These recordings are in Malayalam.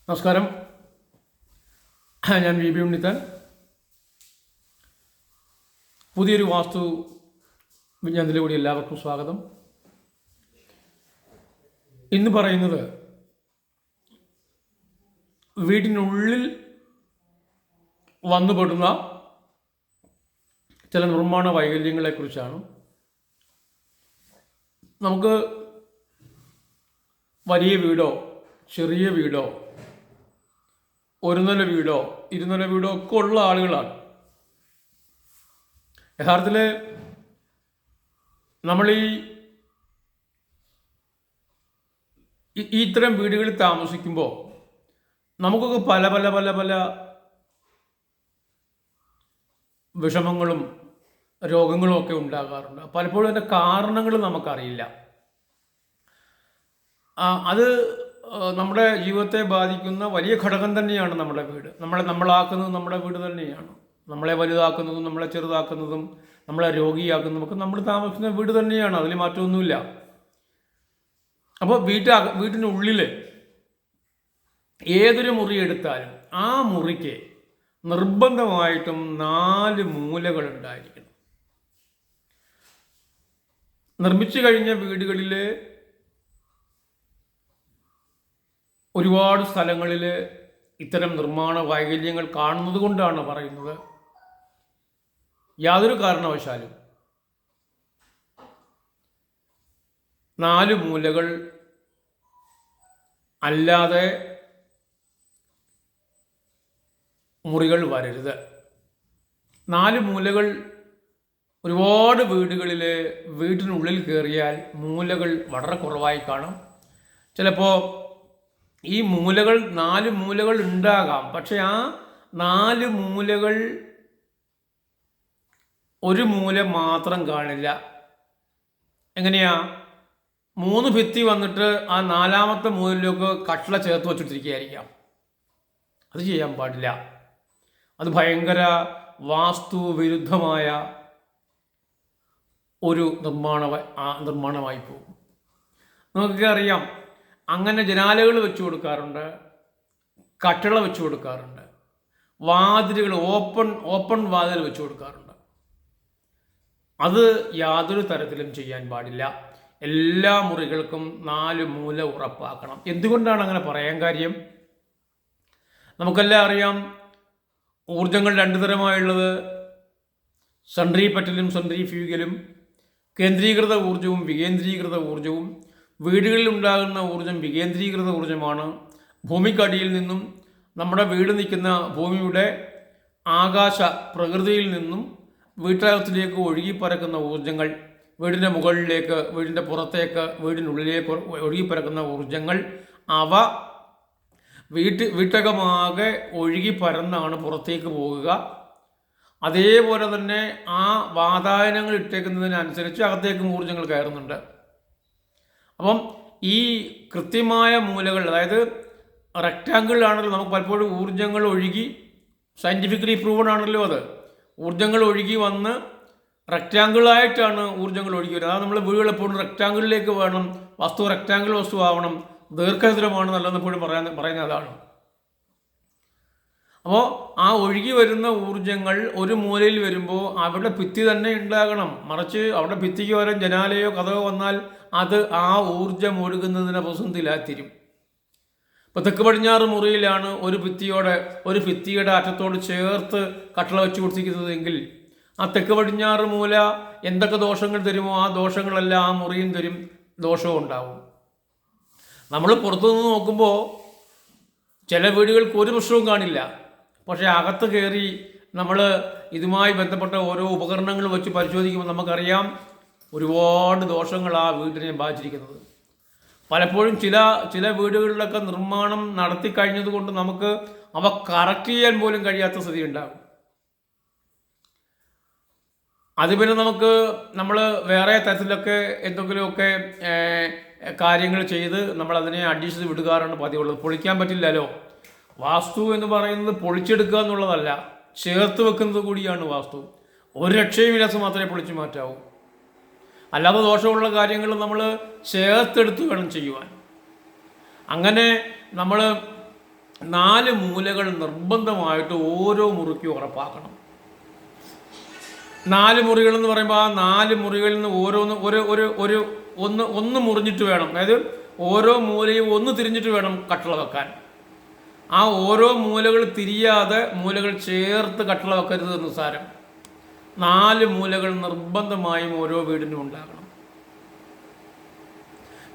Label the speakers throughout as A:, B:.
A: നമസ്കാരം. ഞാൻ വി ബി ഉണ്ണിത്താൻ. പുതിയൊരു വാസ്തു വിജ്ഞാനത്തിലെ കൂടി എല്ലാവർക്കും സ്വാഗതം. ഇന്ന് പറയുന്നത് വീടിനുള്ളിൽ വന്നുപെടുന്ന ചില നിർമ്മാണ വൈകല്യങ്ങളെക്കുറിച്ചാണ്. നമുക്ക് വലിയ വീടോ ചെറിയ വീടോ ഒരു നില വീടോ ഇരുനില വീടോ ഒക്കെ ഉള്ള ആളുകളാണ്. യഥാർത്ഥത്തിൽ നമ്മൾ ഇത്തരം വീടുകളിൽ താമസിക്കുമ്പോൾ നമുക്കൊക്കെ പല പല പല പല വിഷമങ്ങളും രോഗങ്ങളും ഒക്കെ ഉണ്ടാകാറുണ്ട്. പലപ്പോഴും അതിൻ്റെ കാരണങ്ങൾ നമുക്കറിയില്ല. അത് നമ്മുടെ ജീവിതത്തെ ബാധിക്കുന്ന വലിയ ഘടകം തന്നെയാണ് നമ്മുടെ വീട്. നമ്മളാക്കുന്നത് നമ്മുടെ വീട് തന്നെയാണ്. നമ്മളെ വലുതാക്കുന്നതും നമ്മളെ ചെറുതാക്കുന്നതും നമ്മളെ രോഗിയാക്കുന്നതും ഒക്കെ നമ്മൾ താമസിക്കുന്ന വീട് തന്നെയാണ്. അതിൽ മാറ്റമൊന്നുമില്ല. അപ്പോൾ വീട്ടിനുള്ളിൽ ഏതൊരു മുറി എടുത്താലും ആ മുറിക്ക് നിർബന്ധമായിട്ടും 4 മൂലകൾ ഉണ്ടായിരിക്കണം. നിർമ്മിച്ചു കഴിഞ്ഞ വീടുകളിൽ ഒരുപാട് സ്ഥലങ്ങളിൽ ഇത്തരം നിർമ്മാണ വൈകല്യങ്ങൾ കാണുന്നത് കൊണ്ടാണ് പറയുന്നത്. യാതൊരു കാരണവശാലും 4 മൂലകൾ അല്ലാതെ മുറികൾ വരരുത്. 4 മൂലകൾ ഒരുപാട് വീടുകളിൽ വീട്ടിനുള്ളിൽ കയറിയാൽ മൂലകൾ വളരെ കുറവായി കാണും. ചിലപ്പോൾ ഈ 4 മൂലകൾ ഉണ്ടാകാം. പക്ഷെ ആ 4 മൂലകൾ ഒരു മൂല മാത്രം കാണില്ല. എങ്ങനെയാ? 3 ഭിത്തി വന്നിട്ട് ആ 4ാമത്തെ മൂലയിലേക്ക് കട്ടള ചേർത്ത് വെച്ചിട്ടിരിക്കുകയായിരിക്കാം. അത് ചെയ്യാൻ പാടില്ല. അത് ഭയങ്കര വാസ്തു വിരുദ്ധമായ ഒരു നിർമ്മാണമായി പോകും. നമുക്കൊക്കെ അറിയാം, അങ്ങനെ ജനാലകൾ വെച്ച് കൊടുക്കാറുണ്ട്, കട്ടള വെച്ച് കൊടുക്കാറുണ്ട്, വാതിലുകൾ ഓപ്പൺ വാതിൽ വെച്ച് കൊടുക്കാറുണ്ട്. അത് യാതൊരു തരത്തിലും ചെയ്യാൻ പാടില്ല. എല്ലാ മുറികൾക്കും 4 മൂല ഉറപ്പാക്കണം. എന്തുകൊണ്ടാണ് അങ്ങനെ പറയാൻ കാര്യം? നമുക്കെല്ലാം അറിയാം, ഊർജങ്ങൾ 2 തരമായുള്ളത്. സെൻട്രിപെറ്റലും സെൻട്രിഫ്യൂഗലും. കേന്ദ്രീകൃത ഊർജവും വികേന്ദ്രീകൃത ഊർജവും. വീടുകളിൽ ഉണ്ടാകുന്ന ഊർജം വികേന്ദ്രീകൃത ഊർജമാണ്. ഭൂമിക്കടിയിൽ നിന്നും നമ്മുടെ വീട് നിൽക്കുന്ന ഭൂമിയുടെ ആകാശ പ്രകൃതിയിൽ നിന്നും വീട്ടകത്തിലേക്ക് ഒഴുകിപ്പരക്കുന്ന ഊർജങ്ങൾ, വീടിൻ്റെ മുകളിലേക്ക്, വീടിൻ്റെ പുറത്തേക്ക്, വീടിനുള്ളിലേക്ക് ഒഴുകിപ്പരക്കുന്ന ഊർജങ്ങൾ, അവ വീട്ടകമാകെ ഒഴുകിപ്പരന്നാണ് പുറത്തേക്ക് പോകുക. അതേപോലെ തന്നെ ആ വാതായനങ്ങൾ ഇട്ടേക്കുന്നതിനനുസരിച്ച് അകത്തേക്കും ഊർജങ്ങൾ കയറുന്നുണ്ട്. അപ്പം ഈ കൃത്യമായ മൂലകൾ, അതായത് റെക്റ്റാങ്കിളിലാണല്ലോ നമുക്ക് പലപ്പോഴും ഊർജങ്ങൾ ഒഴുകി, സയൻറ്റിഫിക്കലി പ്രൂവൺ ആണല്ലോ അത്, ഊർജങ്ങൾ ഒഴുകി വന്ന് റെക്റ്റാങ്കിളായിട്ടാണ് ഊർജങ്ങൾ ഒഴുകി വരുന്നത്. അതാണ് നമ്മൾ വീടുകൾ എപ്പോഴും റെക്റ്റാങ്കിളിലേക്ക് വേണം, റെക്റ്റാങ്കിൾ വസ്തു ആവണം, ദീർഘചതുരമാണ് നല്ലതെന്ന് എപ്പോഴും പറയുന്നത് അതാണ്. അപ്പോൾ ആ ഒഴുകി വരുന്ന ഊർജങ്ങൾ ഒരു മൂലയിൽ വരുമ്പോൾ അവിടെ ഭിത്തി തന്നെ ഉണ്ടാകണം. മറിച്ച് അവിടെ ഭിത്തിക്ക് പകരം ജനാലയോ കഥയോ വന്നാൽ അത് ആ ഊർജം ഒഴുകുന്നതിനെ പ്രതിസന്ധിയിലാത്തിരും. ഇപ്പോൾ തെക്ക് പടിഞ്ഞാറ് മുറിയിലാണ് ഒരു ഭിത്തിയുടെ അറ്റത്തോട് ചേർത്ത് കട്ടള വെച്ച് കൊടുത്തിരിക്കുന്നതെങ്കിൽ ആ തെക്ക് പടിഞ്ഞാറ് മൂല എന്തൊക്കെ ദോഷങ്ങൾ തരുമോ ആ ദോഷങ്ങളെല്ലാം ആ മുറിയും തരും, ദോഷവും ഉണ്ടാവും. നമ്മൾ പുറത്തുനിന്ന് നോക്കുമ്പോൾ ചില വീടുകൾക്ക് ഒരു പ്രശ്നവും കാണില്ല. പക്ഷേ അകത്ത് കയറി നമ്മൾ ഇതുമായി ബന്ധപ്പെട്ട ഓരോ ഉപകരണങ്ങൾ വെച്ച് പരിശോധിക്കുമ്പോൾ നമുക്കറിയാം ഒരുപാട് ദോഷങ്ങൾ ആ വീടിനെ ബാധിച്ചിരിക്കുന്നത്. പലപ്പോഴും ചില വീടുകളിലൊക്കെ നിർമ്മാണം നടത്തി കഴിഞ്ഞതുകൊണ്ട് നമുക്ക് അവ കറക്റ്റ് ചെയ്യാൻ പോലും കഴിയാത്ത സ്ഥിതി ഉണ്ടാകും. അത് പിന്നെ നമ്മൾ വേറെ തരത്തിലൊക്കെ എന്തെങ്കിലുമൊക്കെ കാര്യങ്ങൾ ചെയ്ത് നമ്മളതിനെ അഡ്ജസ്റ്റ് ചെയ്ത് വിടുകാറാണ് പതിവുള്ളത്. പൊളിക്കാൻ പറ്റില്ലല്ലോ. വാസ്തു എന്ന് പറയുന്നത് പൊളിച്ചെടുക്കുക എന്നുള്ളതല്ല, ചേർത്ത് വെക്കുന്നത് കൂടിയാണ് വാസ്തു. ഒരു രക്ഷയുമില്ലാത്ത മാത്രമേ പൊളിച്ചു മാറ്റാവൂ. അല്ലാതെ ദോഷമുള്ള കാര്യങ്ങൾ നമ്മൾ ചേർത്തെടുത്ത് വേണം ചെയ്യുവാൻ. അങ്ങനെ നമ്മൾ 4 മൂലകൾ നിർബന്ധമായിട്ട് ഓരോ മുറിക്കും ഉറപ്പാക്കണം. 4 മുറികൾ എന്ന് പറയുമ്പോൾ ആ 4 മുറികളിൽ നിന്ന് ഓരോന്ന് ഒന്ന് മുറിഞ്ഞിട്ട് വേണം, അതായത് ഓരോ മൂലയും ഒന്ന് തിരിഞ്ഞിട്ട് വേണം കട്ടള വെക്കാൻ. ആ ഓരോ മൂലകൾ തിരിയാതെ മൂലകൾ ചേർത്ത് കട്ടള വെക്കരുത് എന്ന് സാരം. 4 മൂലകൾ നിർബന്ധമായും ഓരോ വീടിനും ഉണ്ടാകണം.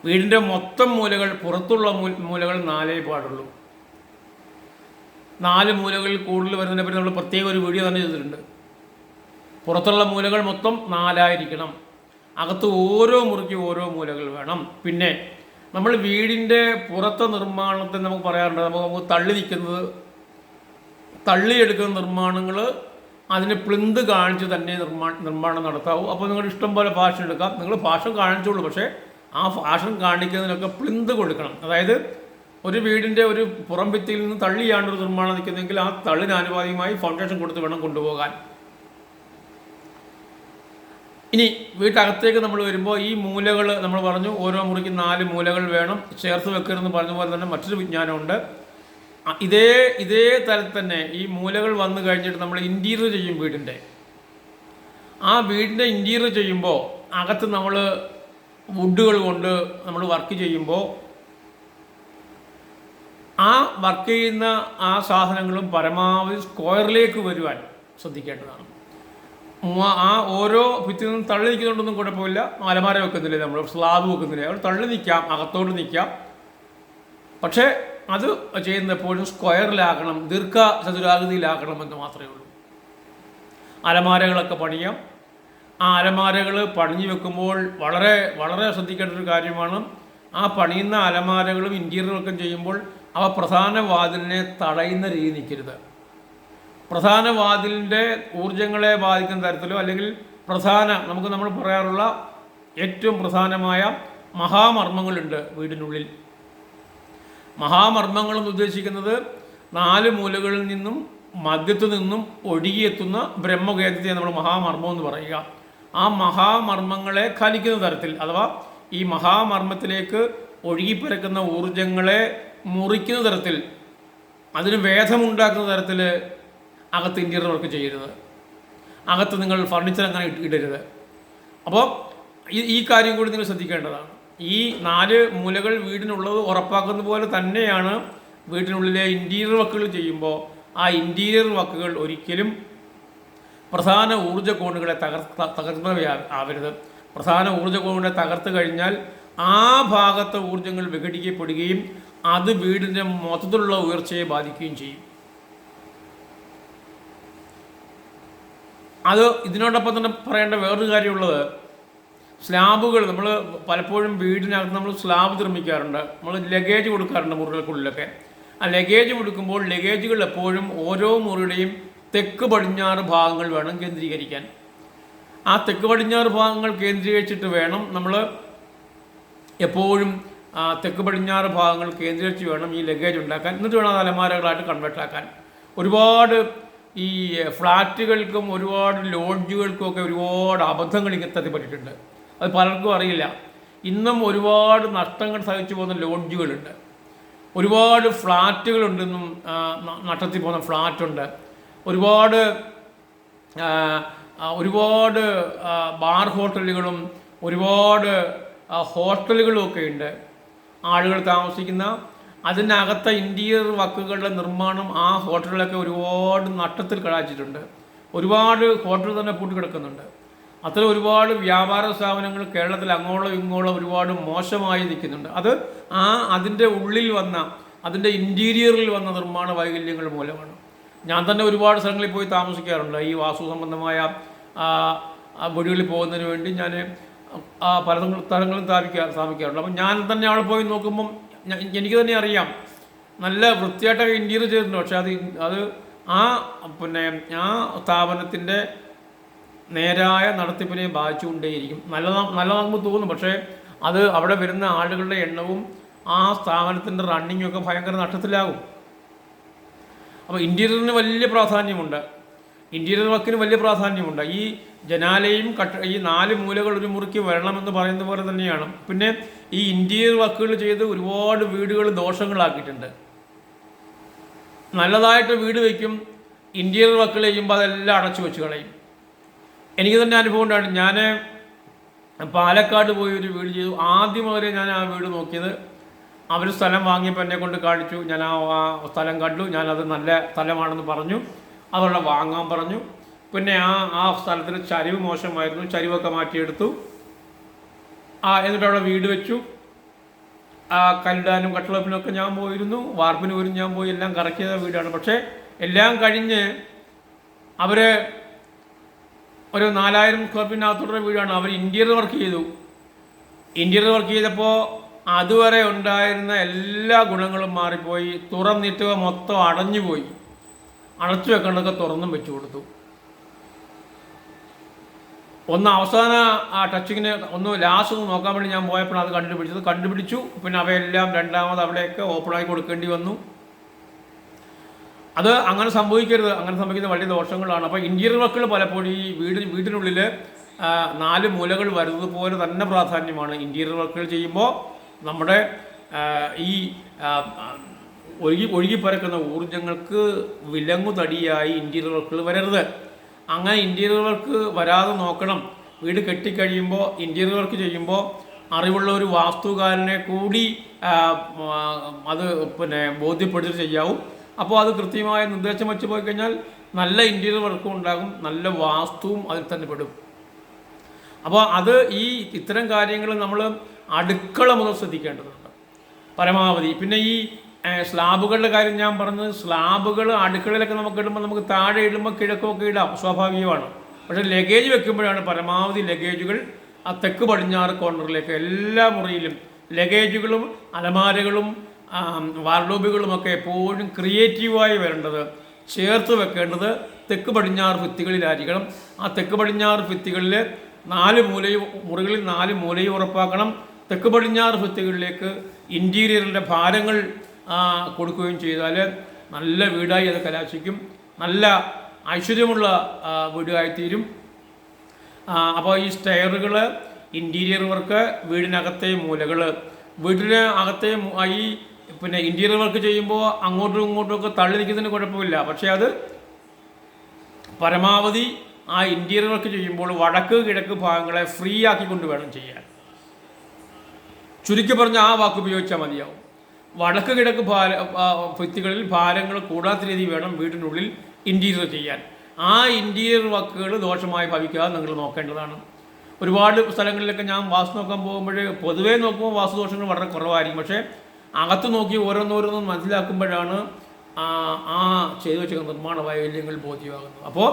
A: വീടിൻ്റെ മൊത്തം മൂലകൾ, പുറത്തുള്ള മൂലകൾ 4 പാടുള്ളൂ. 4 മൂലകളിൽ കൂടുതൽ വരുന്നതിനെ പറ്റി നമ്മൾ പ്രത്യേക ഒരു വീഡിയോ തന്നെ ചെയ്തിട്ടുണ്ട്. പുറത്തുള്ള മൂലകൾ മൊത്തം 4 അകത്ത് ഓരോ മുറിക്കും ഓരോ മൂലകൾ വേണം. പിന്നെ നമ്മൾ വീടിൻ്റെ പുറത്തെ നിർമ്മാണത്തെ നമുക്ക് പറയാറുണ്ട്, നമുക്ക് തള്ളിയെടുക്കുന്ന നിർമ്മാണങ്ങൾ അതിന് പ്ലിന്ത് കാണിച്ച് തന്നെ നിർമ്മാണം നടത്താവൂ. അപ്പോൾ നിങ്ങളുടെ ഇഷ്ടം പോലെ ഫാഷൻ എടുക്കാം. നിങ്ങൾ ഫാഷൻ കാണിച്ചോളൂ, പക്ഷേ ആ ഫാഷൻ കാണിക്കുന്നതിനൊക്കെ പ്ലിന്ത് കൊടുക്കണം. അതായത് ഒരു വീടിൻ്റെ ഒരു പുറം ഭിത്തിയിൽ നിന്ന് തള്ളിയാണ് ഒരു നിർമ്മാണം നിൽക്കുന്നതെങ്കിൽ ആ തള്ളിന് ആനുപാതികമായി ഫൗണ്ടേഷൻ കൊടുത്ത് വേണം കൊണ്ടുപോകാൻ. ഇനി വീട്ടകത്തേക്ക് നമ്മൾ വരുമ്പോൾ ഈ മൂലകൾ നമ്മൾ പറഞ്ഞു, ഓരോ മുറിക്ക് 4 മൂലകൾ വേണം, ചേർത്ത് വെക്കരുതെന്ന് പറഞ്ഞ പോലെ തന്നെ മറ്റൊരു വിജ്ഞാനമുണ്ട്. ഇതേ തരത്തിൽ തന്നെ ഈ മൂലകൾ വന്നു കഴിഞ്ഞിട്ട് നമ്മൾ ഇൻറ്റീരിയർ ചെയ്യും വീടിൻ്റെ. ആ വീടിൻ്റെ ഇൻറ്റീരിയർ ചെയ്യുമ്പോൾ അകത്ത് നമ്മൾ വുഡുകൾ കൊണ്ട് നമ്മൾ വർക്ക് ചെയ്യുമ്പോൾ ആ വർക്ക് ചെയ്യുന്ന ആ സാധനങ്ങളും പരമാവധി സ്ക്വയറിലേക്ക് വരുവാൻ ശ്രദ്ധിക്കേണ്ടതാണ്. ആ ഓരോ ഭിത്തിയിൽ നിന്നും തള്ളി നിൽക്കുന്നുണ്ടൊന്നും കുഴപ്പമില്ല. അലമാര വെക്കുന്നില്ലേ, നമ്മൾ സ്ലാബ് വെക്കുന്നില്ലേ, അവിടെ തള്ളി നിൽക്കാം, അകത്തോട്ട് നിൽക്കാം. പക്ഷേ അത് ചെയ്യുന്ന എപ്പോഴും സ്ക്വയറിലാക്കണം, ദീർഘചതുരാകൃതിയിലാക്കണം എന്ന് മാത്രമേ ഉള്ളൂ. അലമാരകളൊക്കെ പണിയാം. ആ അലമാരകൾ പണിഞ്ഞു വെക്കുമ്പോൾ വളരെ വളരെ ശ്രദ്ധിക്കേണ്ട ഒരു കാര്യമാണ്, ആ പണിയുന്ന അലമാരകളും ഇൻറ്റീരിയറൊക്കെ ചെയ്യുമ്പോൾ അവ പ്രധാന വാതിലിനെ തടയുന്ന രീതി നിൽക്കരുത്. പ്രധാന വാതിലിൻ്റെ ഊർജങ്ങളെ ബാധിക്കുന്ന തരത്തിലോ അല്ലെങ്കിൽ നമ്മൾ പറയാറുള്ള ഏറ്റവും പ്രധാനമായ മഹാമർമ്മങ്ങളുണ്ട് വീടിനുള്ളിൽ. മഹാമർമ്മങ്ങളെന്ന് ഉദ്ദേശിക്കുന്നത് 4 മൂലകളിൽ നിന്നും മധ്യത്തു നിന്നും ഒഴുകിയെത്തുന്ന ബ്രഹ്മകേന്ദ്രത്തെ നമ്മൾ മഹാമർമ്മം എന്ന് പറയുക. ആ മഹാമർമ്മങ്ങളെ കലിക്കുന്ന തരത്തിൽ, അഥവാ ഈ മഹാമർമ്മത്തിലേക്ക് ഒഴുകിപ്പരക്കുന്ന ഊർജങ്ങളെ മുറിക്കുന്ന തരത്തിൽ, അതിന് വേദമുണ്ടാക്കുന്ന തരത്തിൽ അകത്ത് ഇൻറ്റീരിയർ വർക്ക് ചെയ്യരുത്. അകത്ത് നിങ്ങൾ ഫർണിച്ചർ അങ്ങനെ ഇടരുത്. അപ്പോൾ ഈ കാര്യം കൂടി നിങ്ങൾ ശ്രദ്ധിക്കേണ്ടതാണ്. ഈ 4 മൂലകൾ വീടിനുള്ളത് ഉറപ്പാക്കുന്ന പോലെ തന്നെയാണ് വീടിനുള്ളിലെ ഇൻറ്റീരിയർ വർക്കുകൾ ചെയ്യുമ്പോൾ ആ ഇൻറ്റീരിയർ വർക്കുകൾ ഒരിക്കലും പ്രധാന ഊർജ്ജ കോണുകളെ തകർന്നവയാവരുത്. പ്രധാന ഊർജ്ജ കോണുകളെ തകർത്ത് കഴിഞ്ഞാൽ ആ ഭാഗത്തെ ഊർജ്ജങ്ങൾ വിഘടിക്കപ്പെടുകയും അത് വീടിൻ്റെ മൊത്തത്തിലുള്ള ഉയർച്ചയെ ബാധിക്കുകയും ചെയ്യും. അത് ഇതിനോടൊപ്പം തന്നെ പറയേണ്ട വേറൊരു കാര്യമുള്ളത്, സ്ലാബുകൾ നമ്മൾ പലപ്പോഴും വീടിനകത്ത് നമ്മൾ സ്ലാബ് നിർമ്മിക്കാറുണ്ട്, നമ്മൾ ലഗേജ് കൊടുക്കാറുണ്ട് മുറികൾക്കുള്ളിലൊക്കെ. ആ ലഗേജ് കൊടുക്കുമ്പോൾ ലഗേജുകൾ എപ്പോഴും ഓരോ മുറിയുടെയും തെക്ക് പടിഞ്ഞാറ് ഭാഗങ്ങൾ വേണം കേന്ദ്രീകരിക്കാൻ. ആ തെക്ക് പടിഞ്ഞാറ് ഭാഗങ്ങൾ കേന്ദ്രീകരിച്ചിട്ട് വേണം നമ്മൾ എപ്പോഴും തെക്ക് പടിഞ്ഞാറ് ഭാഗങ്ങൾ കേന്ദ്രീകരിച്ച് വേണം ഈ ലഗേജ് ഉണ്ടാക്കാൻ. എന്നിട്ട് വേണം അത് അലമാരകളായിട്ട് കൺവേർട്ട് ആക്കാൻ. ഒരുപാട് ഈ ഫ്ലാറ്റുകൾക്കും ഒരുപാട് ലോഡ്ജുകൾക്കും ഒക്കെ ഒരുപാട് അബദ്ധങ്ങൾ ഇങ്ങനത്തെ പറ്റിയിട്ടുണ്ട്. അത് പലർക്കും അറിയില്ല. ഇന്നും ഒരുപാട് നഷ്ടങ്ങൾ സഹിച്ചു പോകുന്ന ലോഡ്ജുകളുണ്ട്, ഒരുപാട് ഫ്ലാറ്റുകളുണ്ടെന്നും നഷ്ടത്തിൽ പോകുന്ന ഫ്ലാറ്റുണ്ട്, ഒരുപാട് ബാർ ഹോട്ടലുകളും ഒരുപാട് ഹോട്ടലുകളും ഒക്കെ ഉണ്ട്. ആളുകൾ താമസിക്കുന്ന അതിനകത്തെ ഇൻറ്റീരിയർ വർക്കുകളുടെ നിർമ്മാണം ആ ഹോട്ടലുകളൊക്കെ ഒരുപാട് നഷ്ടത്തിൽ കടാച്ചിട്ടുണ്ട്. ഒരുപാട് ഹോട്ടൽ തന്നെ പൂട്ടിക്കിടക്കുന്നുണ്ട്. അത്തരം ഒരുപാട് വ്യാപാര സ്ഥാപനങ്ങൾ കേരളത്തിൽ അങ്ങോളം ഇങ്ങോളം ഒരുപാട് മോശമായി നിൽക്കുന്നുണ്ട്. അത് അതിൻ്റെ ഉള്ളിൽ വന്ന, അതിൻ്റെ ഇൻറ്റീരിയറിൽ വന്ന നിർമ്മാണ വൈകല്യങ്ങൾ മൂലമാണ്. ഞാൻ തന്നെ ഒരുപാട് സ്ഥലങ്ങളിൽ പോയി താമസിക്കാറുണ്ട്. ഈ വാസ്തു സംബന്ധമായ വീടുകളിൽ പോകുന്നതിന് വേണ്ടി ഞാൻ പല സ്ഥലങ്ങളും താമസിക്കാറുണ്ട്. അപ്പം ഞാൻ തന്നെ അവിടെ പോയി നോക്കുമ്പം എനിക്ക് തന്നെ അറിയാം, നല്ല വൃത്തിയായിട്ടൊക്കെ ഇൻറ്റീരിയർ ചെയ്തിട്ടുണ്ട്. പക്ഷേ അത് ആ സ്ഥാപനത്തിൻ്റെ നേരായ നടത്തിപ്പിനെ ബാധിച്ചുകൊണ്ടേയിരിക്കും. നല്ലതാകുമ്പോൾ തോന്നും, പക്ഷേ അത് അവിടെ വരുന്ന ആളുകളുടെ എണ്ണവും ആ സ്ഥാപനത്തിൻ്റെ റണ്ണിങ്ങും ഒക്കെ ഭയങ്കര നഷ്ടത്തിലാകും. അപ്പോൾ ഇൻറ്റീരിയറിന് വലിയ പ്രാധാന്യമുണ്ട്, ഇൻറ്റീരിയർ വർക്കിന് വലിയ പ്രാധാന്യമുണ്ട്. ഈ ജനാലയും ഈ 4 മൂലകൾ ഒരു മുറിക്ക് വരണമെന്ന് പറയുന്ന പോലെ തന്നെയാണ്. പിന്നെ ഈ ഇൻറ്റീരിയർ വർക്കുകൾ ചെയ്ത് ഒരുപാട് വീടുകൾ ദോഷങ്ങളാക്കിയിട്ടുണ്ട്. നല്ലതായിട്ട് വീട് വയ്ക്കും, ഇൻറ്റീരിയർ വർക്കുകൾ ചെയ്യുമ്പോൾ അതെല്ലാം അടച്ചു വെച്ച് കളയും. എനിക്ക് തന്നെ അനുഭവം ഉണ്ടായിട്ട് ഞാൻ പാലക്കാട് പോയി ഒരു വീട് ചെയ്തു. ആദ്യം മുതലേ ഞാൻ ആ വീട് നോക്കിയത്, അവർ സ്ഥലം വാങ്ങിയപ്പോൾ എന്നെ കൊണ്ട് കാണിച്ചു. ഞാൻ ആ സ്ഥലം കണ്ടു, ഞാനത് നല്ല സ്ഥലമാണെന്ന് പറഞ്ഞു, അവരുടെ വാങ്ങാൻ പറഞ്ഞു. പിന്നെ ആ സ്ഥലത്തിന് ചരിവ് മോശമായിരുന്നു, ചരിവൊക്കെ മാറ്റിയെടുത്തു. എന്നിട്ട് അവിടെ വീട് വെച്ചു. കല്ലിടാനും കട്ടളപ്പിനൊക്കെ ഞാൻ പോയിരുന്നു, വാർപ്പിന് പോലും ഞാൻ പോയി, എല്ലാം കറക്റ്റ് ചെയ്ത വീടാണ്. പക്ഷേ എല്ലാം കഴിഞ്ഞ് അവർ ഒരു 4000 സ്ക്വയർ ഫീറ്റിനകത്തുള്ള വീടാണ്. അവർ ഇൻറ്റീരിയർ വർക്ക് ചെയ്തു. ഇൻറ്റീരിയർ വർക്ക് ചെയ്തപ്പോൾ അതുവരെ ഉണ്ടായിരുന്ന എല്ലാ ഗുണങ്ങളും മാറിപ്പോയി. തുറന്നിട്ട് മൊത്തം അടഞ്ഞുപോയി. അടച്ചു വെക്കേണ്ടതൊക്കെ തുറന്നും വെച്ചു കൊടുത്തു. ഒന്ന് അവസാന ടച്ചിങ്ങിന് ലാസ്റ്റ് നോക്കാൻ വേണ്ടി ഞാൻ പോയപ്പോൾ അത് കണ്ടുപിടിച്ചു. പിന്നെ അവയെല്ലാം രണ്ടാമത് അവിടെയൊക്കെ ഓപ്പണാക്കി കൊടുക്കേണ്ടി വന്നു. അത് അങ്ങനെ സംഭവിക്കരുത്. അങ്ങനെ സംഭവിക്കുന്ന വലിയ ദോഷങ്ങളാണ്. അപ്പോൾ ഇൻറ്റീരിയർ വർക്കുകൾ പലപ്പോഴും ഈ വീടിനുള്ളിൽ 4 മൂലകൾ വരുന്നത് പോലെ തന്നെ പ്രാധാന്യമാണ്. ഇൻറ്റീരിയർ വർക്കുകൾ ചെയ്യുമ്പോൾ നമ്മുടെ ഈ ഒഴുകിപ്പരക്കുന്ന ഊർജങ്ങൾക്ക് വിലങ്ങുതടിയായി ഇൻറ്റീരിയർ വർക്കുകൾ വരരുത്. അങ്ങനെ ഇൻറ്റീരിയർ വർക്ക് വരാതെ നോക്കണം. വീട് കെട്ടിക്കഴിയുമ്പോൾ ഇൻറ്റീരിയർ വർക്ക് ചെയ്യുമ്പോൾ അറിവുള്ള ഒരു വാസ്തുകാരനെ കൂടി അത് ബോധ്യപ്പെടുത്തി ചെയ്യാവും. അപ്പോൾ അത് കൃത്യമായ നിർദ്ദേശം വെച്ച് പോയി കഴിഞ്ഞാൽ നല്ല ഇൻറ്റീരിയർ വർക്കും ഉണ്ടാകും, നല്ല വാസ്തുവും അതിൽ തന്നെ പെടും. അപ്പോൾ അത് ഇത്തരം കാര്യങ്ങൾ നമ്മൾ അടുക്കള മുതൽ ശ്രദ്ധിക്കേണ്ടതുണ്ട് പരമാവധി. പിന്നെ ഈ സ്ലാബുകളുടെ കാര്യം ഞാൻ പറഞ്ഞത്, സ്ലാബുകൾ അടുക്കളയിലൊക്കെ നമുക്ക് ഇടുമ്പോൾ നമുക്ക് താഴെ ഇടുമ്പോൾ കിഴക്കൊക്കെ ഇടാം, സ്വാഭാവികമാണ്. പക്ഷേ ലഗേജ് വെക്കുമ്പോഴാണ് പരമാവധി ലഗേജുകൾ ആ തെക്ക് പടിഞ്ഞാറ് കോർണറിലേക്ക് എല്ലാ മുറിയിലും ലഗേജുകളും അലമാരകളും വാർഡ്രോബുകളുമൊക്കെ എപ്പോഴും ക്രിയേറ്റീവായി വരേണ്ടത്, ചേർത്ത് വെക്കേണ്ടത് തെക്ക് പടിഞ്ഞാറ് ഭിത്തികളിലായിരിക്കണം. ആ തെക്ക് പടിഞ്ഞാറ് ഭിത്തികളിൽ 4 മൂലയും മുറികളിൽ 4 മൂലയും ഉറപ്പാക്കണം. തെക്ക് പടിഞ്ഞാറ് ഭിത്തികളിലേക്ക് ഇൻറ്റീരിയറിൻ്റെ ഭാരങ്ങൾ കൊടുക്കുകയും ചെയ്താൽ നല്ല വീടായി അത് കലാശിക്കും, നല്ല ഐശ്വര്യമുള്ള വീടായിത്തീരും. അപ്പോൾ ഈ സ്റ്റെയറുകൾ, ഇൻറ്റീരിയർ വർക്ക്, വീടിനകത്തെ മൂലകൾ, വീടിന് അകത്തെ ഈ ഇൻറ്റീരിയർ വർക്ക് ചെയ്യുമ്പോൾ അങ്ങോട്ടും ഇങ്ങോട്ടും ഒക്കെ തള്ളി നിൽക്കുന്നതിന് കുഴപ്പമില്ല. പക്ഷേ അത് പരമാവധി ആ ഇൻറ്റീരിയർ വർക്ക് ചെയ്യുമ്പോൾ വടക്ക് കിഴക്ക് ഭാഗങ്ങളെ ഫ്രീ ആക്കിക്കൊണ്ട് വേണം ചെയ്യാൻ. ചുരുക്കി പറഞ്ഞ ആ വാക്ക് ഉപയോഗിച്ചാൽ മതിയാവും. വടക്ക് കിഴക്ക് ഭിത്തികളിൽ ഭാരങ്ങൾ കൂടാത്ത രീതിയിൽ വേണം വീടിനുള്ളിൽ ഇൻറ്റീരിയർ ചെയ്യാൻ. ആ ഇൻറ്റീരിയർ വർക്കുകൾ ദോഷമായി ഭവിക്കാതെ നിങ്ങൾ നോക്കേണ്ടതാണ്. ഒരുപാട് സ്ഥലങ്ങളിലൊക്കെ ഞാൻ വാസ്തു നോക്കാൻ പോകുമ്പോൾ പൊതുവേ നോക്കുമ്പോൾ വാസ്തുദോഷങ്ങൾ വളരെ കുറവായിരിക്കും. പക്ഷേ അകത്ത് നോക്കി ഓരോന്നോരോന്നും മനസ്സിലാക്കുമ്പോഴാണ് ചെയ്തു വെച്ച നിർമ്മാണ വൈകല്യങ്ങൾ ബോധ്യമാകുന്നത്. അപ്പോൾ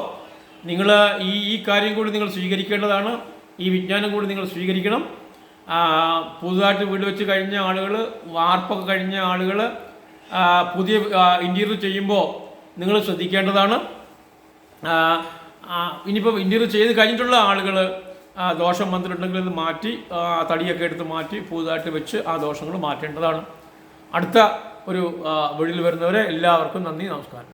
A: നിങ്ങൾ ഈ കാര്യം കൂടി നിങ്ങൾ സ്വീകരിക്കേണ്ടതാണ്. ഈ വിജ്ഞാനം കൂടി നിങ്ങൾ സ്വീകരിക്കണം. പുതുതായിട്ട് വീട് വെച്ച് കഴിഞ്ഞ ആളുകൾ, വാർപ്പൊക്കെ കഴിഞ്ഞ ആളുകൾ പുതിയ ഇൻറ്റീരിയർ ചെയ്യുമ്പോൾ നിങ്ങൾ ശ്രദ്ധിക്കേണ്ടതാണ്. ഇനിയിപ്പോൾ ഇൻറ്റീരിയർ ചെയ്ത് കഴിഞ്ഞിട്ടുള്ള ആളുകൾ ദോഷം വന്നിട്ടുണ്ടെങ്കിൽ ഇത് മാറ്റി തടിയൊക്കെ എടുത്ത് മാറ്റി പുതുതായിട്ട് വെച്ച് ആ ദോഷങ്ങൾ മാറ്റേണ്ടതാണ്. അടുത്ത ഒരു വീഡിയോയിൽ വരുന്നവരെ എല്ലാവർക്കും നന്ദി, നമസ്കാരം.